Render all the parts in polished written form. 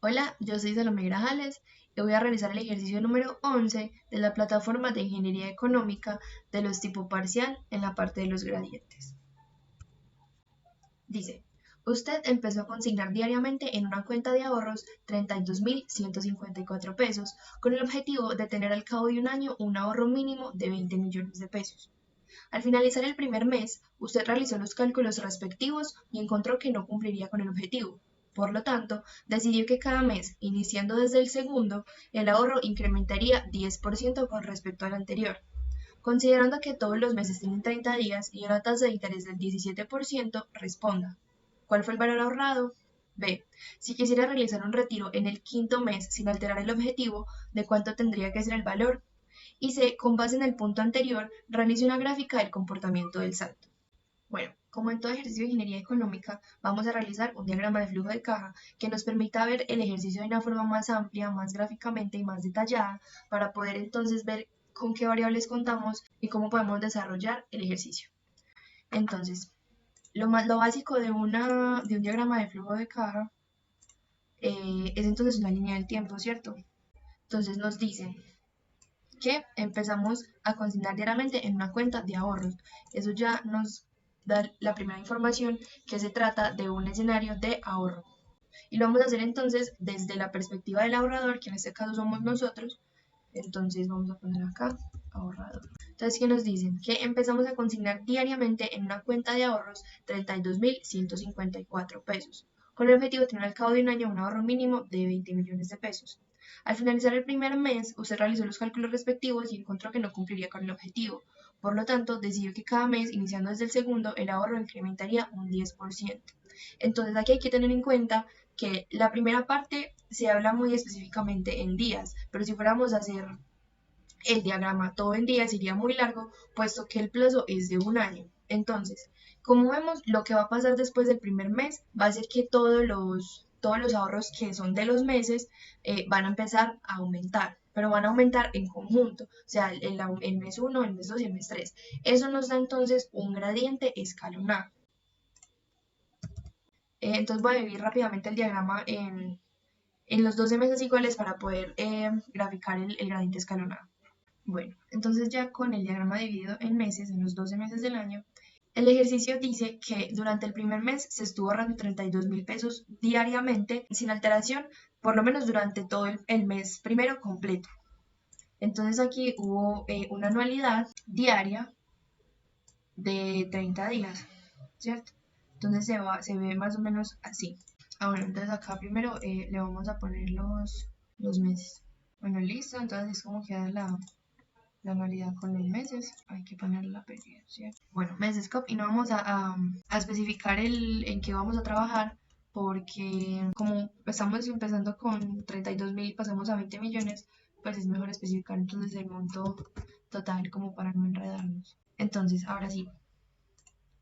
Hola, yo soy Salomé Grajales y voy a realizar el ejercicio número 11 de la plataforma de Ingeniería Económica de los tipo parcial en la parte de los gradientes. Dice, usted empezó a consignar diariamente en una cuenta de ahorros 32.154 pesos con el objetivo de tener al cabo de un año un ahorro mínimo de 20 millones de pesos. Al finalizar el primer mes, usted realizó los cálculos respectivos y encontró que no cumpliría con el objetivo. Por lo tanto, decidió que cada mes, iniciando desde el segundo, el ahorro incrementaría 10% con respecto al anterior. Considerando que todos los meses tienen 30 días y una tasa de interés del 17%, responda. ¿Cuál fue el valor ahorrado? B. Si quisiera realizar un retiro en el quinto mes sin alterar el objetivo, ¿de cuánto tendría que ser el valor? Y C. Con base en el punto anterior, realice una gráfica del comportamiento del saldo. Bueno, como en todo ejercicio de ingeniería económica, vamos a realizar un diagrama de flujo de caja que nos permita ver el ejercicio de una forma más amplia, más gráficamente y más detallada para poder entonces ver con qué variables contamos y cómo podemos desarrollar el ejercicio. Entonces, lo básico de un diagrama de flujo de caja es entonces una línea del tiempo, ¿cierto? Entonces nos dice que empezamos a consignar diariamente en una cuenta de ahorros. Eso ya nos da la primera información que se trata de un escenario de ahorro. Y lo vamos a hacer entonces desde la perspectiva del ahorrador, que en este caso somos nosotros. Entonces vamos a poner acá ahorrador. Entonces, ¿qué nos dicen? Que empezamos a consignar diariamente en una cuenta de ahorros 32.154 pesos, con el objetivo de tener al cabo de un año un ahorro mínimo de 20 millones de pesos. Al finalizar el primer mes, usted realizó los cálculos respectivos y encontró que no cumpliría con el objetivo. Por lo tanto, decidió que cada mes, iniciando desde el segundo, el ahorro incrementaría un 10%. Entonces, aquí hay que tener en cuenta que la primera parte se habla muy específicamente en días, pero si fuéramos a hacer el diagrama todo en días sería muy largo, puesto que el plazo es de un año. Entonces, como vemos, lo que va a pasar después del primer mes va a ser que todos los ahorros que son de los meses van a empezar a aumentar, pero van a aumentar en conjunto, o sea, el mes 1, el mes 2 y el mes 3. Eso nos da entonces un gradiente escalonado. Entonces voy a dividir rápidamente el diagrama en los 12 meses iguales para poder graficar el gradiente escalonado. Bueno, entonces ya con el diagrama dividido en meses, en los 12 meses del año, el ejercicio dice que durante el primer mes se estuvo ahorrando 32.000 pesos diariamente sin alteración, por lo menos durante todo el mes primero completo. Entonces aquí hubo una anualidad diaria de 30 días, ¿cierto? Entonces se ve más o menos así. Bueno, entonces acá primero le vamos a poner los meses. Bueno, listo, entonces es como queda la anualidad con los meses, hay que poner la periodicidad. Bueno, meses COP y no vamos a especificar en qué vamos a trabajar porque como estamos empezando con 32.000 y pasamos a 20 millones, pues es mejor especificar entonces el monto total como para no enredarnos. Entonces, ahora sí,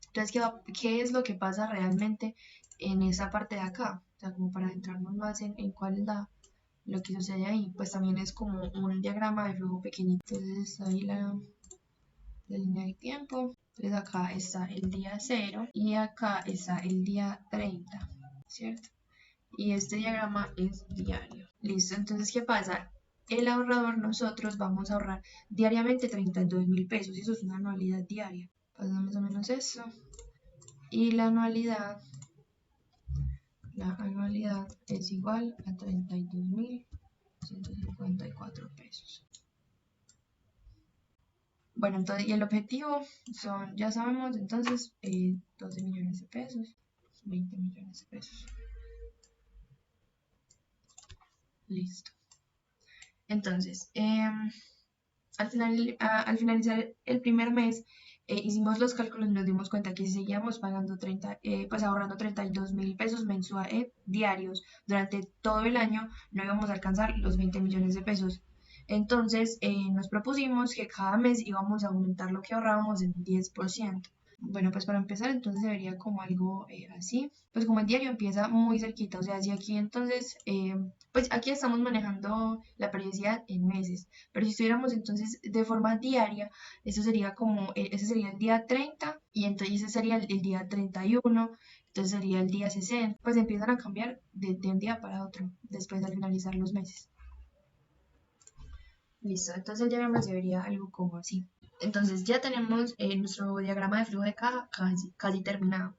entonces, ¿qué es lo que pasa realmente en esa parte de acá? O sea, como para adentrarnos más en cuál es lo que sucede ahí, pues también es como un diagrama de flujo pequeñito. Entonces ahí la línea de tiempo. Entonces acá está el día 0 y acá está el día 30, ¿cierto? Y este diagrama es diario. Listo, entonces ¿qué pasa? El ahorrador, nosotros vamos a ahorrar diariamente 32.000 pesos y eso es una anualidad diaria. Pasa más o menos eso. Y la anualidad es igual a 32.154 pesos. Bueno, entonces, y el objetivo son, ya sabemos, entonces, 12 millones de pesos, 20 millones de pesos. Listo. Entonces, al finalizar el primer mes, hicimos los cálculos y nos dimos cuenta que si seguíamos pagando pues ahorrando 32.000 pesos mensuales diarios durante todo el año, no íbamos a alcanzar los 20 millones de pesos. Entonces, nos propusimos que cada mes íbamos a aumentar lo que ahorrábamos en un 10%. Bueno, pues para empezar, entonces se vería como algo así. Pues como el diario empieza muy cerquita, o sea, si aquí entonces, pues aquí estamos manejando la periodicidad en meses, pero si estuviéramos entonces de forma diaria, eso sería como, ese sería el día 30 y entonces ese sería el día 31 Entonces sería el día 60, pues empiezan a cambiar de un día para otro, después al finalizar los meses. Listo, entonces el diagrama se vería algo como así. Entonces ya tenemos nuestro diagrama de flujo de caja casi terminado.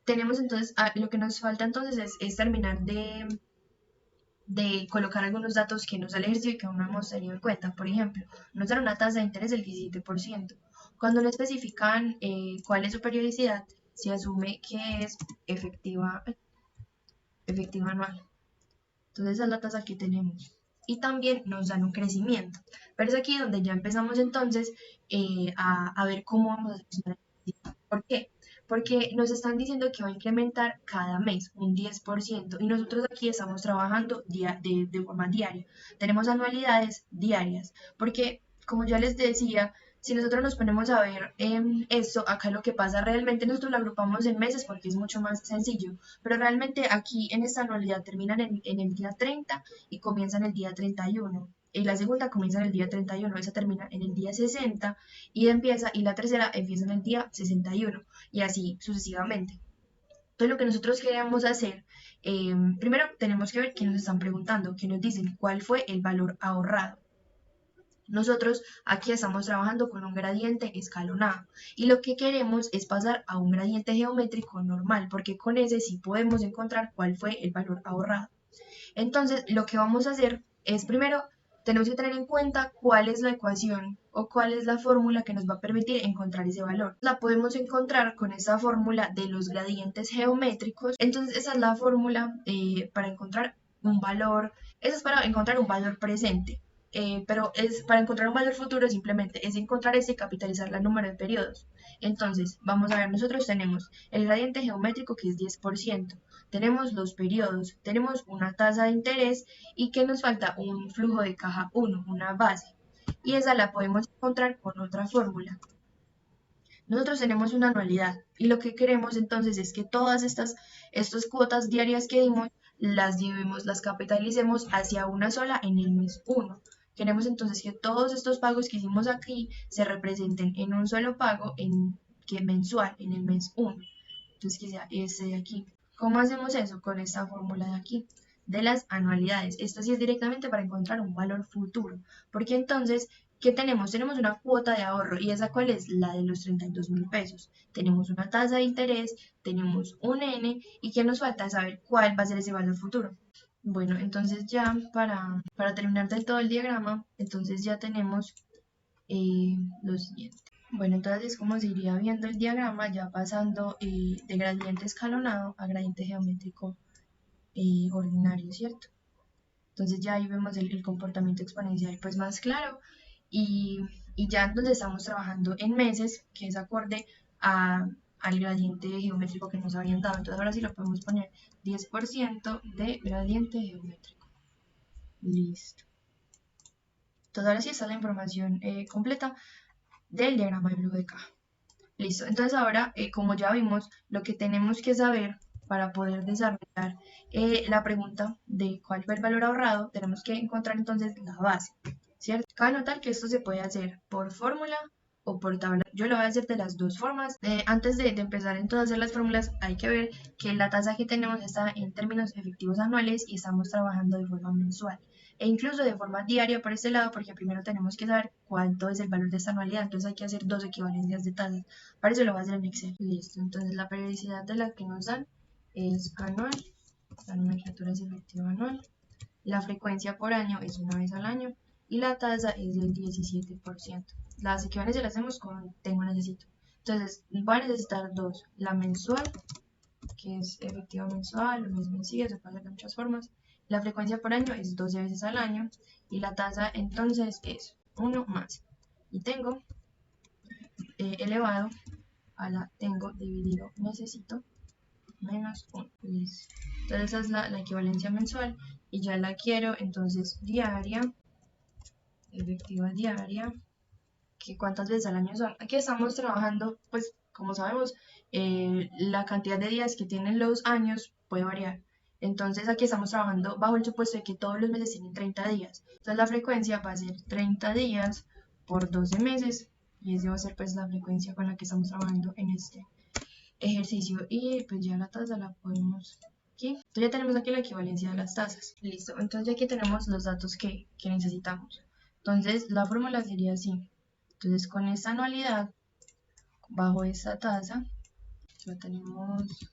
Tenemos entonces, lo que nos falta entonces es terminar de colocar algunos datos que nos da el ejercicio y que aún no hemos tenido en cuenta. Por ejemplo, nos dan una tasa de interés del 17%. Cuando no especifican cuál es su periodicidad, se asume que es efectiva anual. Entonces esa es la tasa que tenemos. Y también nos dan un crecimiento. Pero es aquí donde ya empezamos entonces a ver cómo vamos a solucionar. ¿Por qué? Porque nos están diciendo que va a incrementar cada mes un 10% y nosotros aquí estamos trabajando de forma diaria. Tenemos anualidades diarias, porque como ya les decía, si nosotros nos ponemos a ver esto, acá lo que pasa realmente, nosotros lo agrupamos en meses porque es mucho más sencillo, pero realmente aquí en esta anualidad terminan en el día 30 y comienzan el día 31. Y la segunda comienza en el día 31, esa termina en el día 60 y la tercera empieza en el día 61 y así sucesivamente. Entonces lo que nosotros queremos hacer, primero tenemos que ver qué nos están preguntando, qué nos dicen, cuál fue el valor ahorrado. Nosotros aquí estamos trabajando con un gradiente escalonado y lo que queremos es pasar a un gradiente geométrico normal porque con ese sí podemos encontrar cuál fue el valor ahorrado. Entonces lo que vamos a hacer es primero tenemos que tener en cuenta cuál es la ecuación o cuál es la fórmula que nos va a permitir encontrar ese valor. La podemos encontrar con esta fórmula de los gradientes geométricos. Entonces esa es la fórmula para encontrar un valor, esa es para encontrar un valor presente. Pero es para encontrar un valor futuro simplemente es encontrar este y capitalizar el número de periodos. Entonces, vamos a ver, nosotros tenemos el gradiente geométrico que es 10%, tenemos los periodos, tenemos una tasa de interés y que nos falta un flujo de caja 1, una base. Y esa la podemos encontrar con otra fórmula. Nosotros tenemos una anualidad y lo que queremos entonces es que todas estas cuotas diarias que dimos las llevemos, las capitalicemos hacia una sola en el mes 1. Queremos entonces que todos estos pagos que hicimos aquí se representen en un solo pago mensual en el mes 1. Entonces que sea este de aquí. ¿Cómo hacemos eso? Con esta fórmula de aquí de las anualidades. Esto sí es directamente para encontrar un valor futuro, porque entonces ¿qué tenemos? Tenemos una cuota de ahorro y esa cuál es la de los 32.000 pesos. Tenemos una tasa de interés, tenemos un N y ¿qué nos falta? Saber cuál va a ser ese valor futuro. Bueno, entonces ya para terminar del todo el diagrama, entonces ya tenemos lo siguiente. Bueno, entonces es como se iría viendo el diagrama ya pasando de gradiente escalonado a gradiente geométrico ordinario, ¿cierto? Entonces ya ahí vemos el comportamiento exponencial pues más claro y ya entonces estamos trabajando en meses que es acorde al gradiente geométrico que nos habían dado. Entonces ahora sí lo podemos poner 10% de gradiente geométrico. Listo. Entonces ahora sí está la información completa del diagrama de flujo de caja. Listo. Entonces ahora, como ya vimos, lo que tenemos que saber para poder desarrollar la pregunta de cuál fue el valor ahorrado, tenemos que encontrar entonces la base, ¿cierto? Cabe notar que esto se puede hacer por fórmula o por tabla. Yo lo voy a hacer de las dos formas. Antes de empezar entonces a hacer las fórmulas, hay que ver que la tasa que tenemos está en términos efectivos anuales y estamos trabajando de forma mensual e incluso de forma diaria por este lado, porque primero tenemos que saber cuánto es el valor de esta anualidad, entonces hay que hacer dos equivalencias de tasas. Para eso lo voy a hacer en Excel. Listo, entonces la periodicidad de la que nos dan es anual, la nomenclatura es efectiva anual, la frecuencia por año es una vez al año y la tasa es del 17%. Las equivalencias las hacemos con tengo necesito. Entonces voy a necesitar dos, la mensual, que es efectiva mensual, lo mismo sigue, se puede hacer de muchas formas. La frecuencia por año es 12 veces al año y la tasa entonces es 1 más. Y tengo elevado a la tengo dividido necesito menos 1. Entonces esa es la equivalencia mensual y ya la quiero entonces diaria, efectiva diaria, que cuántas veces al año son. Aquí estamos trabajando, pues como sabemos, la cantidad de días que tienen los años puede variar. Entonces aquí estamos trabajando bajo el supuesto de que todos los meses tienen 30 días. Entonces la frecuencia va a ser 30 días por 12 meses y esa va a ser pues la frecuencia con la que estamos trabajando en este ejercicio y pues ya la tasa la podemos aquí. Entonces ya tenemos aquí la equivalencia de las tasas. Listo, entonces ya aquí tenemos los datos que necesitamos. Entonces la fórmula sería así. Entonces con esta anualidad bajo esta tasa ya tenemos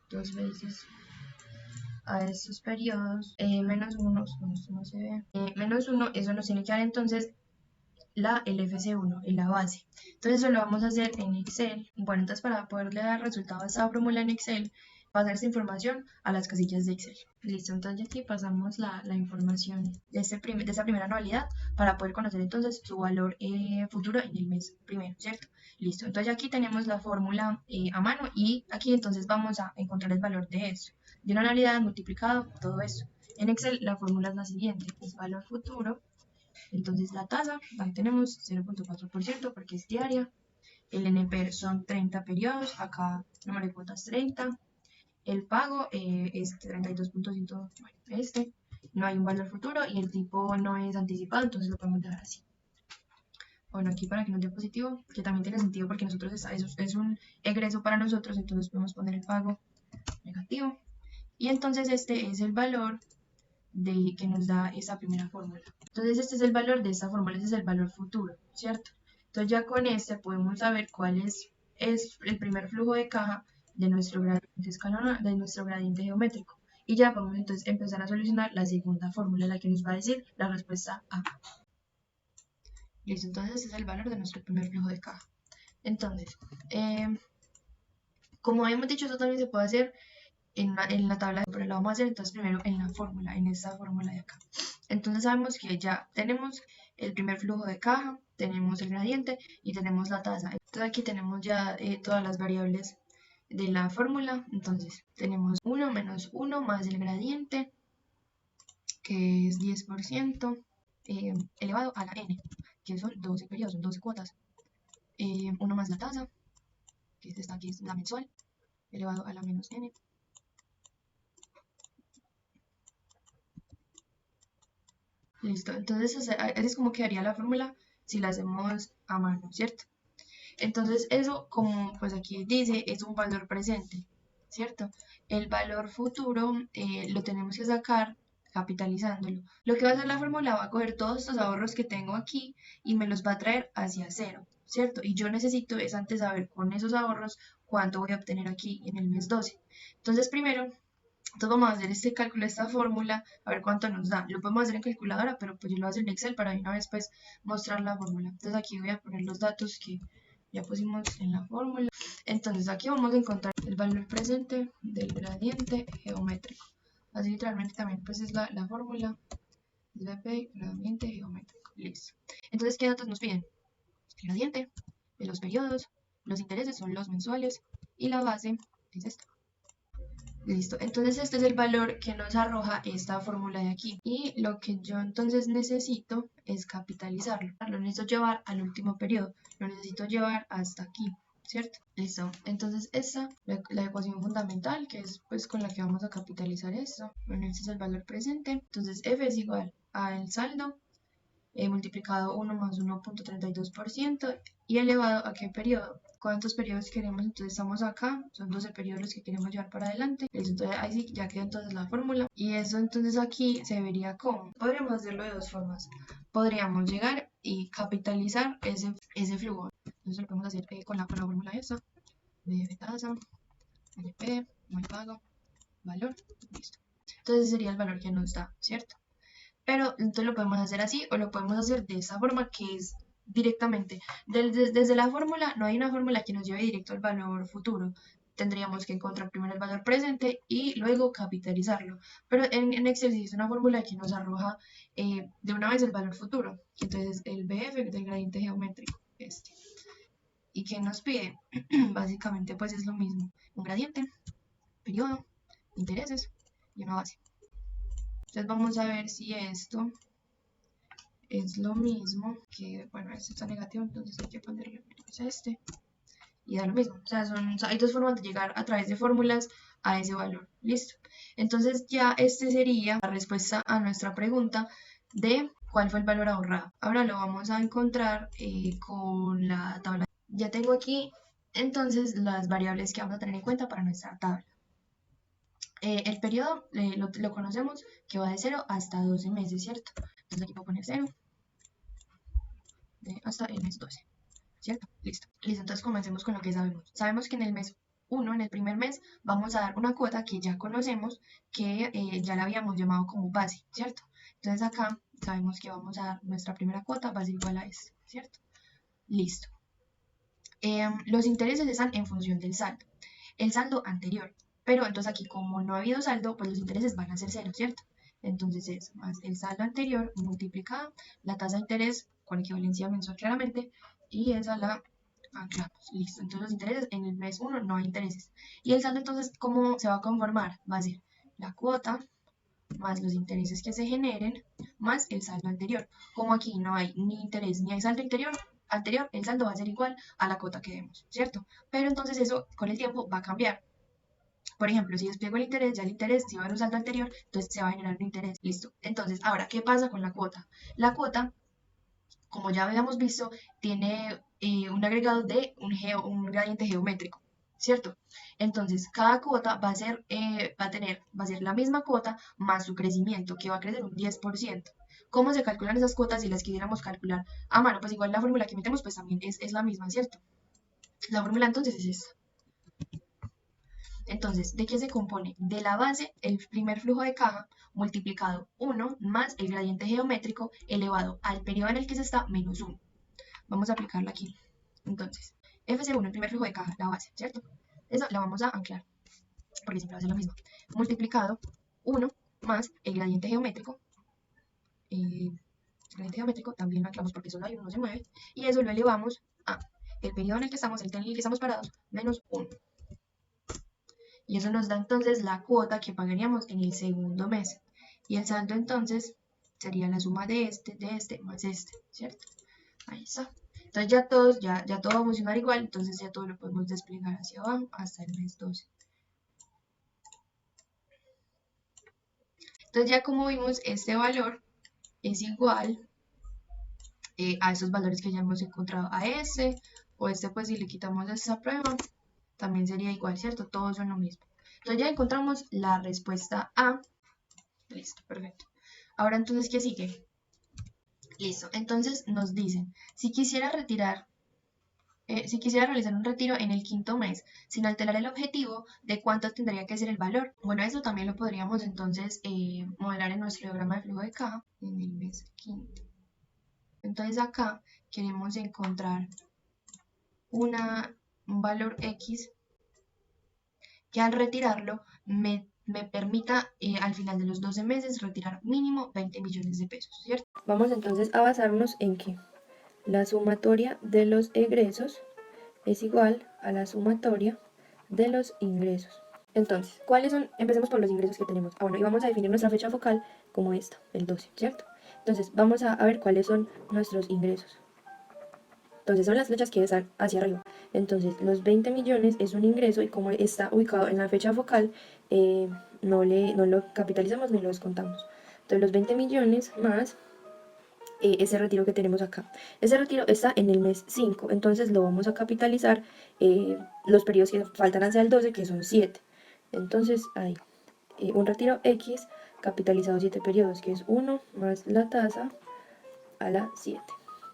dos veces a estos periodos menos 1, esto no se ve, menos 1, eso nos tiene que dar entonces la LFC1 en la base. Entonces eso lo vamos a hacer en Excel. Bueno, entonces para poderle dar resultado a esta fórmula en Excel, pasar esta información a las casillas de Excel. Listo, entonces aquí pasamos la información de esta primera anualidad para poder conocer entonces su valor futuro en el mes primero, ¿cierto? Listo, entonces aquí tenemos la fórmula a mano y aquí entonces vamos a encontrar el valor de esto, de una anualidad multiplicado todo esto. En Excel la fórmula es la siguiente, es valor futuro. Entonces la tasa, ahí tenemos 0.4% porque es diaria. El NPR son 30 periodos, acá número de cuotas 30. El pago es 32%, bueno, no hay un valor futuro y el tipo no es anticipado, entonces lo podemos dejar así. Bueno, aquí para que no dé positivo, que también tiene sentido porque nosotros es un egreso para nosotros, entonces podemos poner el pago negativo. Y entonces este es el valor que nos da esa primera fórmula. Entonces este es el valor de esta fórmula, este es el valor futuro, ¿cierto? Entonces ya con este podemos saber cuál es el primer flujo de caja de nuestro gradiente escalonado, de nuestro gradiente geométrico. Y ya podemos entonces empezar a solucionar la segunda fórmula, la que nos va a decir la respuesta A. Listo, entonces este es el valor de nuestro primer flujo de caja. Entonces, como habíamos dicho, eso también se puede hacer en la tabla, pero lo vamos a hacer entonces primero en la fórmula, en esta fórmula de acá. Entonces sabemos que ya tenemos el primer flujo de caja, tenemos el gradiente y tenemos la tasa. Entonces aquí tenemos ya todas las variables de la fórmula. Entonces tenemos 1 menos 1 más el gradiente, que es 10%, elevado a la n, que son 12 periodos, son 12 cuotas. 1 más la tasa, que es esta aquí, es la mensual, elevado a la menos n. Listo, entonces así es como quedaría la fórmula si la hacemos a mano, ¿cierto? Entonces eso, como pues aquí dice, es un valor presente, ¿cierto? El valor futuro lo tenemos que sacar capitalizándolo. Lo que va a hacer la fórmula va a coger todos estos ahorros que tengo aquí y me los va a traer hacia cero, ¿cierto? Y yo necesito es antes saber con esos ahorros cuánto voy a obtener aquí en el mes 12. Entonces primero entonces vamos a hacer este cálculo, esta fórmula, a ver cuánto nos da. Lo podemos hacer en calculadora, pero pues yo lo voy a hacer en Excel para de una vez pues mostrar la fórmula. Entonces aquí voy a poner los datos que ya pusimos en la fórmula. Entonces aquí vamos a encontrar el valor presente del gradiente geométrico. Así literalmente también pues es la fórmula. VP, gradiente geométrico. Listo. Entonces, ¿qué datos nos piden? El gradiente, los periodos, los intereses son los mensuales y la base es esta. Listo, entonces este es el valor que nos arroja esta fórmula de aquí. Y lo que yo entonces necesito es capitalizarlo. Lo necesito llevar al último periodo, lo necesito llevar hasta aquí, ¿cierto? Listo, entonces esta, la ecuación fundamental, que es pues con la que vamos a capitalizar esto. Bueno, este es el valor presente. Entonces F es igual al saldo multiplicado 1 más 1.32% y elevado a qué periodo. ¿Cuántos periodos queremos? Entonces estamos acá, son 12 periodos los que queremos llevar para adelante. Entonces ahí sí ya quedó entonces la fórmula. Y eso entonces aquí se vería como. Podríamos hacerlo de dos formas. Podríamos llegar y capitalizar ese flujo. Entonces lo podemos hacer con la fórmula esa. De tasa, NP, mal pago, valor, listo. Entonces sería el valor que nos da, ¿cierto? Pero entonces lo podemos hacer así o lo podemos hacer de esa forma que es directamente. Desde la fórmula, no hay una fórmula que nos lleve directo al valor futuro. Tendríamos que encontrar primero el valor presente y luego capitalizarlo. Pero en Excel sí es una fórmula que nos arroja de una vez el valor futuro. Entonces el BF del gradiente geométrico. Este. ¿Y qué nos pide? Básicamente pues es lo mismo. Un gradiente, periodo, intereses y una base. Entonces vamos a ver si esto es lo mismo que, bueno, este está negativo, entonces hay que ponerle este y da lo mismo. O sea, hay dos formas de llegar a través de fórmulas a ese valor. Listo. Entonces ya este sería la respuesta a nuestra pregunta de cuál fue el valor ahorrado. Ahora lo vamos a encontrar con la tabla. Ya tengo aquí Entonces, las variables que vamos a tener en cuenta para nuestra tabla. El periodo lo conocemos que va de 0 hasta 12 meses, ¿cierto? Entonces aquí voy a poner 0 hasta el mes 12, ¿cierto? Listo. Listo, entonces comencemos con lo que sabemos. Sabemos que en el mes 1, en el primer mes, vamos a dar una cuota que ya conocemos, que ya la habíamos llamado como base, ¿cierto? Entonces acá sabemos que vamos a dar nuestra primera cuota, va a ser igual a esta, ¿cierto? Listo. Los intereses están en función del saldo. El saldo anterior. Pero entonces aquí como no ha habido saldo, pues los intereses van a ser cero, ¿cierto? Entonces es más el saldo anterior multiplicado la tasa de interés con equivalencia mensual claramente y esa la anclamos. Listo. Entonces los intereses en el mes 1 no hay intereses. Y el saldo entonces, ¿cómo se va a conformar? Va a ser la cuota más los intereses que se generen, más el saldo anterior. Como aquí no hay ni interés ni hay saldo anterior, el saldo va a ser igual a la cuota que demos, ¿cierto? Pero entonces eso con el tiempo va a cambiar. Por ejemplo, si despliego el interés, ya el interés, si va a haber un saldo anterior, entonces se va a generar un interés. Listo. Entonces, ahora, ¿qué pasa con la cuota? La cuota, como ya habíamos visto, tiene un agregado de un gradiente geométrico, ¿cierto? Entonces, cada cuota va a ser la misma cuota más su crecimiento, que va a crecer un 10%. ¿Cómo se calculan esas cuotas si las quisiéramos calcular a mano? Pues igual la fórmula que metemos pues también es la misma, ¿cierto? La fórmula entonces es esta. Entonces, ¿de qué se compone? De la base, el primer flujo de caja, multiplicado 1 más el gradiente geométrico elevado al periodo en el que se está menos 1. Vamos a aplicarla aquí. Entonces, FC1, el primer flujo de caja, la base, ¿cierto? Eso la vamos a anclar, porque siempre va a ser lo mismo. Multiplicado 1 más el gradiente geométrico también lo anclamos porque solo hay uno, no se mueve, y eso lo elevamos a el periodo en el que estamos, el en el que estamos parados, menos 1. Y eso nos da entonces la cuota que pagaríamos en el segundo mes. Y el saldo entonces sería la suma de este, más este, ¿cierto? Ahí está. Entonces ya todo va a funcionar igual, entonces ya todo lo podemos desplegar hacia abajo hasta el mes 12. Entonces ya como vimos, este valor es igual a esos valores que ya hemos encontrado a este, o este pues si le quitamos esta prueba, también sería igual, ¿cierto? Todos son lo mismo. Entonces ya encontramos la respuesta A. Listo, perfecto. Ahora entonces, ¿qué sigue? Listo, entonces nos dicen, si quisiera realizar un retiro en el quinto mes sin alterar el objetivo, ¿de cuánto tendría que ser el valor? Bueno, eso también lo podríamos entonces modelar en nuestro diagrama de flujo de caja en el mes quinto. Entonces acá queremos encontrar un valor X que al retirarlo me permita al final de los 12 meses retirar mínimo 20 millones de pesos, ¿cierto? Vamos entonces a basarnos en que la sumatoria de los egresos es igual a la sumatoria de los ingresos. Entonces, ¿cuáles son? Empecemos por los ingresos que tenemos. Bueno, y vamos a definir nuestra fecha focal como esta, el 12, ¿cierto? Entonces, vamos a ver cuáles son nuestros ingresos. Entonces, son las flechas que están hacia arriba. Entonces, los 20 millones es un ingreso y como está ubicado en la fecha focal, no lo capitalizamos ni lo descontamos. Entonces, los 20 millones más ese retiro que tenemos acá. Ese retiro está en el mes 5, entonces lo vamos a capitalizar los periodos que faltan hacia el 12, que son 7. Entonces hay un retiro X capitalizado 7 periodos, que es 1 más la tasa a la 7.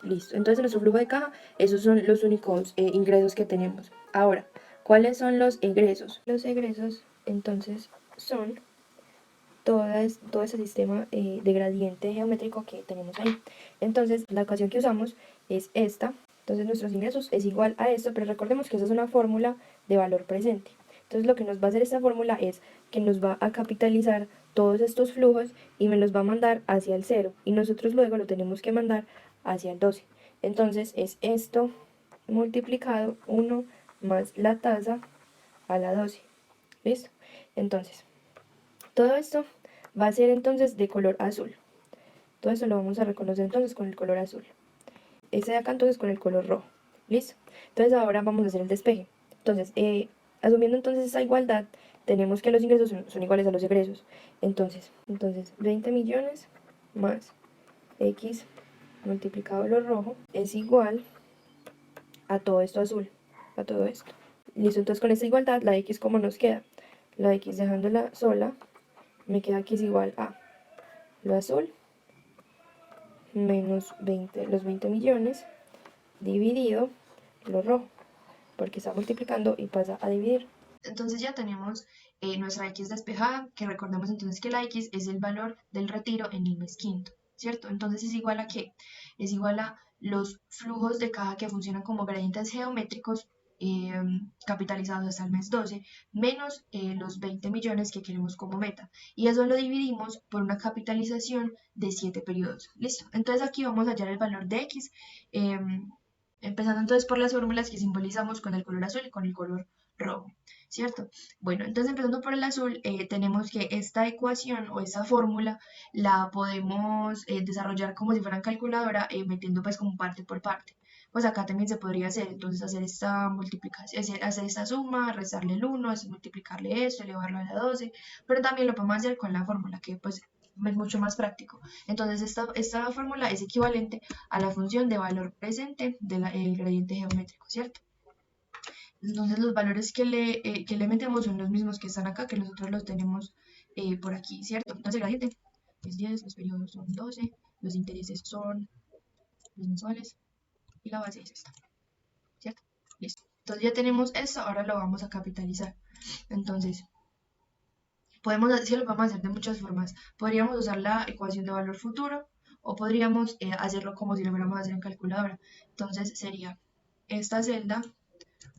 Listo. Entonces en nuestro flujo de caja, esos son los únicos ingresos que tenemos. Ahora, ¿cuáles son los egresos? Los egresos, entonces, son todo ese sistema de gradiente geométrico que tenemos ahí. Entonces, la ecuación que usamos es esta. Entonces, nuestros ingresos es igual a esto, pero recordemos que esa es una fórmula de valor presente. Entonces, lo que nos va a hacer esta fórmula es que nos va a capitalizar todos estos flujos y me los va a mandar hacia el 0. Y nosotros luego lo tenemos que mandar hacia el 12. Entonces, es esto multiplicado 1 más la tasa a la 12. ¿Listo? Entonces, todo esto va a ser entonces de color azul. Todo esto lo vamos a reconocer entonces con el color azul. Este de acá entonces con el color rojo. ¿Listo? Entonces ahora vamos a hacer el despeje. Entonces, asumiendo entonces esa igualdad, tenemos que los ingresos son iguales a los egresos. Entonces 20 millones más X multiplicado por lo rojo es igual a todo esto azul. a todo esto. Listo, entonces con esta igualdad, la x como nos queda, la x dejándola sola, me queda que es igual a lo azul menos 20, los 20 millones dividido lo rojo, porque está multiplicando y pasa a dividir. Entonces ya tenemos nuestra X despejada, que recordemos entonces que la X es el valor del retiro en el mes quinto, ¿cierto? Entonces es igual a ¿qué? Es igual a los flujos de caja que funcionan como gradientes geométricos capitalizados hasta el mes 12, menos los 20 millones que queremos como meta. Y eso lo dividimos por una capitalización de 7 periodos. ¿Listo? Entonces aquí vamos a hallar el valor de X, empezando entonces por las fórmulas que simbolizamos con el color azul y con el color rojo, ¿cierto? Bueno, entonces empezando por el azul, tenemos que esta ecuación o esta fórmula la podemos desarrollar como si fuera en calculadora, metiendo pues como parte por parte. Pues acá también se podría hacer, entonces hacer esta multiplicación, hacer esta suma, restarle el 1, multiplicarle esto, elevarlo a la 12, pero también lo podemos hacer con la fórmula, que pues es mucho más práctico. Entonces esta fórmula es equivalente a la función de valor presente del gradiente geométrico, ¿cierto? Entonces los valores que le metemos son los mismos que están acá, que nosotros los tenemos por aquí, ¿cierto? Entonces el gradiente es 10, los periodos son 12, los intereses son los mensuales y la base es esta, ¿cierto? Listo. Entonces ya tenemos esto, ahora lo vamos a capitalizar. Entonces, lo podemos hacer de muchas formas. Podríamos usar la ecuación de valor futuro o podríamos hacerlo como si lo fuéramos a hacer en calculadora. Entonces sería esta celda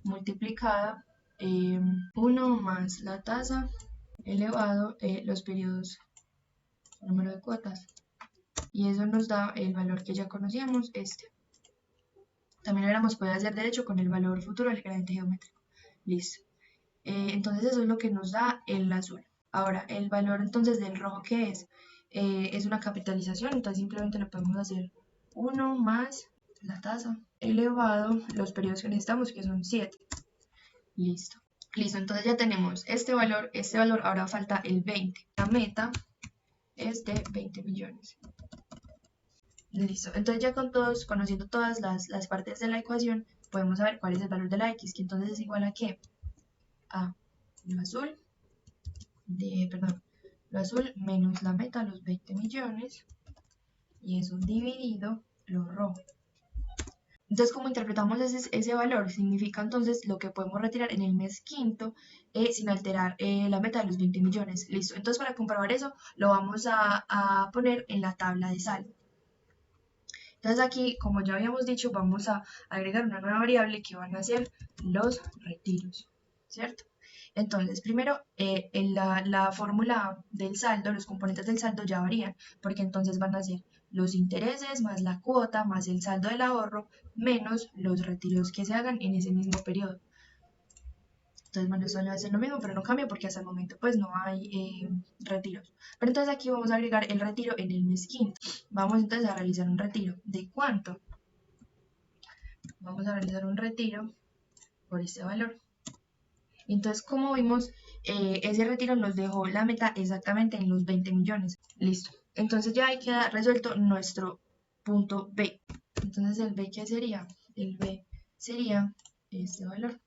multiplicada 1 más la tasa elevado los periodos, número de cuotas, y eso nos da el valor que ya conocíamos, este. También lo hubiéramos podido hacer derecho con el valor futuro del gradiente geométrico. Listo. Entonces eso es lo que nos da el azul. Ahora, el valor entonces del rojo, ¿qué es? Es una capitalización, entonces simplemente lo podemos hacer 1 más la tasa elevado los periodos que necesitamos, que son 7. Listo. Listo, entonces ya tenemos este valor, ahora falta el 20. La meta es de 20 millones. Listo, entonces ya conociendo todas las partes de la ecuación, podemos saber cuál es el valor de la X, que entonces es igual a ¿qué? A lo azul, lo azul menos la meta, los 20 millones, y eso dividido lo rojo. Entonces, ¿cómo interpretamos ese valor? Significa entonces lo que podemos retirar en el mes quinto sin alterar la meta de los 20 millones. Listo. Entonces, para comprobar eso, lo vamos a poner en la tabla de saldo. Entonces, aquí, como ya habíamos dicho, vamos a agregar una nueva variable que van a ser los retiros, ¿cierto? Entonces, primero, en la fórmula del saldo, los componentes del saldo ya varían, porque entonces van a ser los intereses más la cuota más el saldo del ahorro menos los retiros que se hagan en ese mismo periodo. Entonces, bueno, eso le va a ser lo mismo, pero no cambia porque hasta el momento pues no hay retiros. Pero entonces aquí vamos a agregar el retiro en el mes quinto. Vamos entonces a realizar un retiro. ¿De cuánto? Vamos a realizar un retiro por este valor. Entonces, como vimos, ese retiro nos dejó la meta exactamente en los 20 millones. Listo. Entonces ya ahí queda resuelto nuestro punto B. Entonces, ¿el B qué sería? El B sería este valor.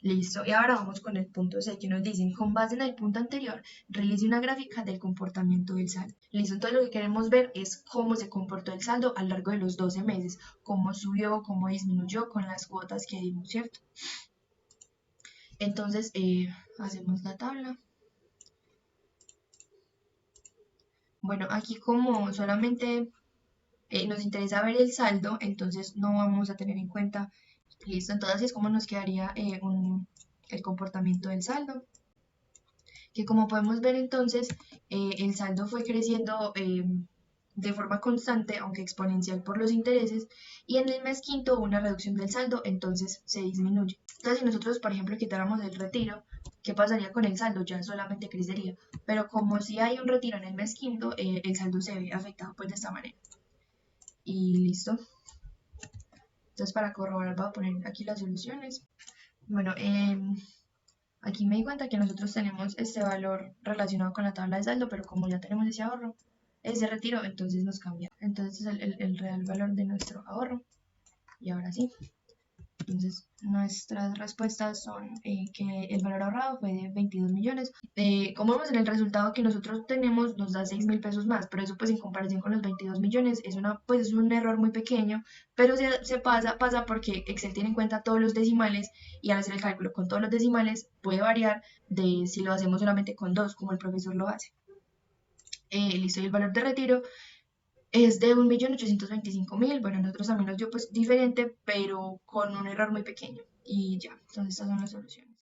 Listo. Y ahora vamos con el punto C, que nos dicen, con base en el punto anterior, realice una gráfica del comportamiento del saldo. Listo. Entonces, lo que queremos ver es cómo se comportó el saldo a lo largo de los 12 meses, cómo subió, cómo disminuyó con las cuotas que dimos, ¿cierto? Entonces, hacemos la tabla. Bueno, aquí como solamente nos interesa ver el saldo, entonces no vamos a tener en cuenta, listo, entonces así es como nos quedaría el comportamiento del saldo, que como podemos ver entonces, el saldo fue creciendo de forma constante, aunque exponencial por los intereses, y en el mes quinto hubo una reducción del saldo, entonces se disminuye. Entonces, si nosotros, por ejemplo, quitáramos el retiro, ¿qué pasaría con el saldo? Ya solamente crecería. Pero como si hay un retiro en el mes quinto, el saldo se ve afectado pues de esta manera. Y listo. Entonces, para corroborar voy a poner aquí las soluciones. Bueno, aquí me di cuenta que nosotros tenemos este valor relacionado con la tabla de saldo, pero como ya tenemos ese ahorro, ese retiro, entonces nos cambia. Entonces es el real valor de nuestro ahorro. Y ahora sí, Entonces, nuestras respuestas son que el valor ahorrado fue de 22 millones. Como vemos en el resultado que nosotros tenemos, nos da 6.000 pesos más, pero eso pues en comparación con los 22 millones pues es un error muy pequeño, pero pasa porque Excel tiene en cuenta todos los decimales y al hacer el cálculo con todos los decimales puede variar de si lo hacemos solamente con dos, como el profesor lo hace. Listo, y el valor de retiro es de 1.825.000. Bueno, nosotros también nos dio pues diferente, pero con un error muy pequeño. Y ya, entonces estas son las soluciones.